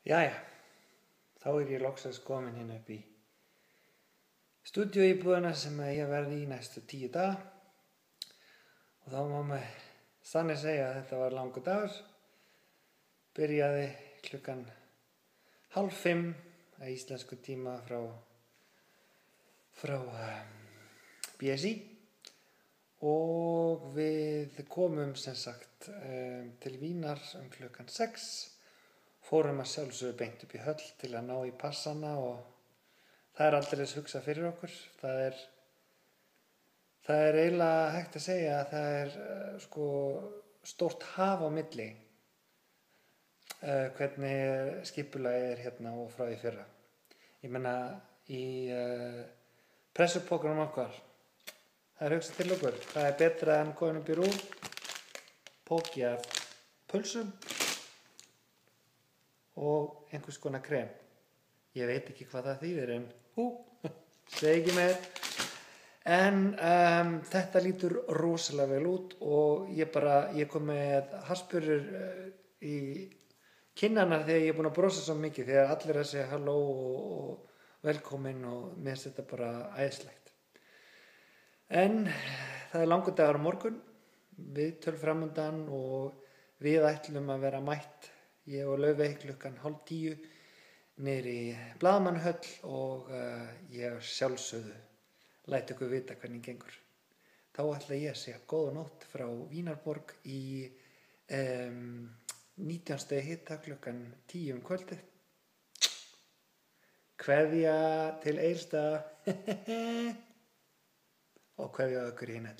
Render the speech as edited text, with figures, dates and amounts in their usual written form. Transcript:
Jæja, þá ég loksins komin hérna upp í stúdíóíbúðina sem ég verði í næstu 10 daga og þá má maður þannig segja að þetta var langur dagur. Byrjaði klukkan 4:30 að íslensku tíma frá BSI og við komum sem sagt til Vínar klukkan 6. Fórum að sjálfsögðu beint upp í höll til að ná í passana og það aldrei hugsa fyrir okkur. Það er eiginlega hægt að segja að það stórt haf á milli hvernig skipulagið hérna og frá því fyrra. Ég meina í pressupókunum okkar, það hugsað til okkur. Það betra en komin upp í rúm, póki af pulsum og einhvers konar krem. Ég veit ekki hvað það þýðir en segi ekki meir. En þetta lítur rosalega vel út og ég kom með harspurur í kinnarnar þegar ég búinn að brosa svo mikið þegar allir að segja halló og velkomin og mér finnst þetta bara æðislegt. En það langur dagur á morgun, viðtöl framundan og við ætlum að vera mætt, ég og Laufey klukkan 9:30 niður í Blaðamannahöll og ég sjálfsögðu læt ykkur vita hvernig gengur. Þá ætla ég að segja góða nótt frá Vínarborg í 19 stiga hita klukkan 10 kvöldið. Kveðja til Egilsstaða og kveðja ykkur í Hinn.